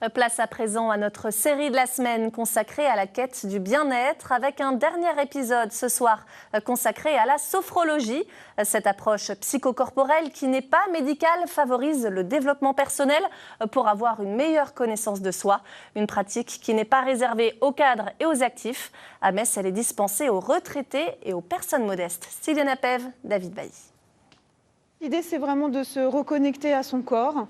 Place à présent à notre série de la semaine consacrée à la quête du bien-être avec un dernier épisode ce soir consacré à la sophrologie. Cette approche psychocorporelle qui n'est pas médicale favorise le développement personnel pour avoir une meilleure connaissance de soi. Une pratique qui n'est pas réservée aux cadres et aux actifs. À Metz, elle est dispensée aux retraités et aux personnes modestes. Sylviana Pève, David Bailly. L'idée, c'est vraiment de se reconnecter à son corps.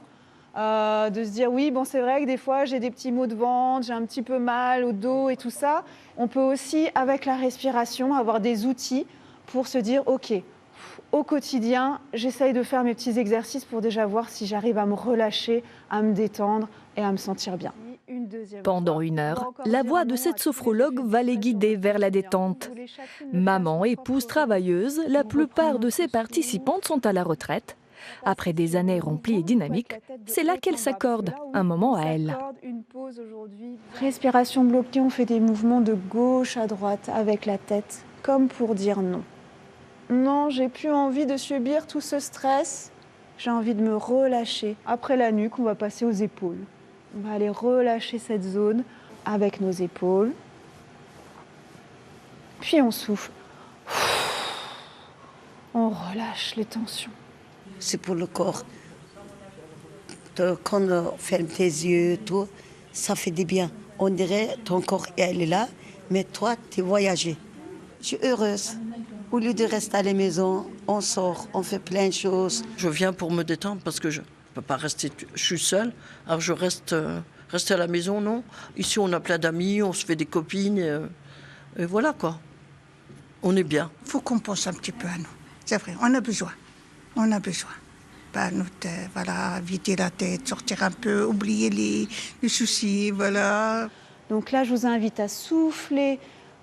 De se dire oui, bon, c'est vrai que des fois j'ai des petits maux de ventre, j'ai un petit peu mal au dos et tout ça. On peut aussi, avec la respiration, avoir des outils pour se dire ok, au quotidien, j'essaye de faire mes petits exercices pour déjà voir si j'arrive à me relâcher, à me détendre et à me sentir bien. Pendant 1 heure, la voix de cette sophrologue va les guider vers la détente. Maman, épouse, travailleuse, la plupart de ses participantes sont à la retraite. Après des années remplies et dynamiques, c'est là qu'elle s'accorde un moment à elle. Respiration bloquée, on fait des mouvements de gauche à droite avec la tête, comme pour dire non. Non, j'ai plus envie de subir tout ce stress, j'ai envie de me relâcher. Après la nuque, on va passer aux épaules. On va aller relâcher cette zone avec nos épaules. Puis on souffle. On relâche les tensions. C'est pour le corps. Quand on ferme tes yeux, tout, ça fait du bien. On dirait ton corps, elle est là, mais toi, tu es voyagé. Je suis heureuse. Au lieu de rester à la maison, on sort, on fait plein de choses. Je viens pour me détendre parce que je ne peux pas rester, je suis seule. Alors je reste à la maison, non. Ici, on a plein d'amis, on se fait des copines. Et voilà quoi. On est bien. Il faut qu'on pense un petit peu à nous. C'est vrai, on a besoin. On a besoin. Voilà, vider la tête, sortir un peu, oublier les soucis, voilà. Donc là, je vous invite à souffler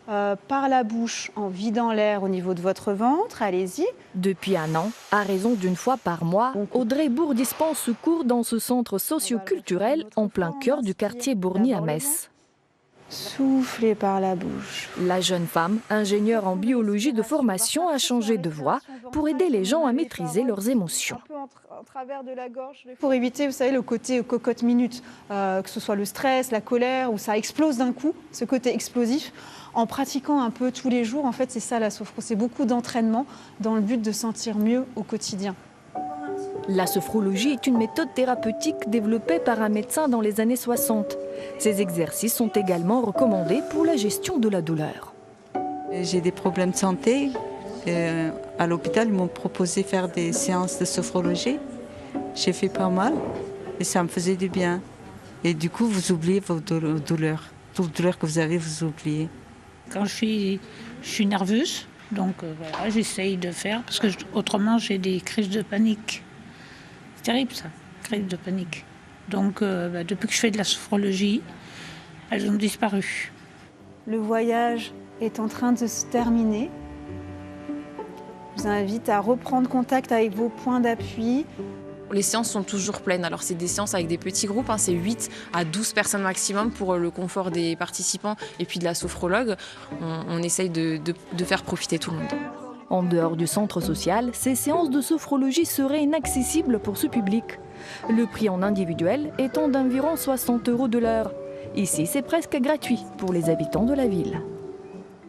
par la bouche en vidant l'air au niveau de votre ventre. Allez-y. Depuis 1 an, à raison d'1 fois par mois, Audrey Bourg dispense ce cours dans ce centre socio-culturel en plein cœur du quartier Bourgny à Metz. Soufflez par la bouche. La jeune femme, ingénieure en biologie de formation, a changé de voix pour aider les gens à maîtriser leurs émotions. Pour éviter, vous savez, le côté cocotte-minute, que ce soit le stress, la colère, où ça explose d'un coup, ce côté explosif. En pratiquant un peu tous les jours, en fait, c'est ça la sophro. C'est beaucoup d'entraînement dans le but de sentir mieux au quotidien. La sophrologie est une méthode thérapeutique développée par un médecin dans les années 60. Ces exercices sont également recommandés pour la gestion de la douleur. J'ai des problèmes de santé. À l'hôpital, ils m'ont proposé de faire des séances de sophrologie. J'ai fait pas mal et ça me faisait du bien. Et du coup, vous oubliez vos douleurs. Toutes les douleurs que vous avez, vous oubliez. Quand je suis nerveuse, donc voilà, j'essaye de faire, parce que autrement j'ai des crises de panique. C'est terrible ça, crise de panique. Donc depuis que je fais de la sophrologie, elles ont disparu. Le voyage est en train de se terminer. Je vous invite à reprendre contact avec vos points d'appui. Les séances sont toujours pleines. Alors c'est des séances avec des petits groupes, c'est 8 à 12 personnes maximum pour le confort des participants et puis de la sophrologue. On essaye de faire profiter tout le monde. En dehors du centre social, ces séances de sophrologie seraient inaccessibles pour ce public. Le prix en individuel étant d'environ 60 € de l'heure. Ici, c'est presque gratuit pour les habitants de la ville.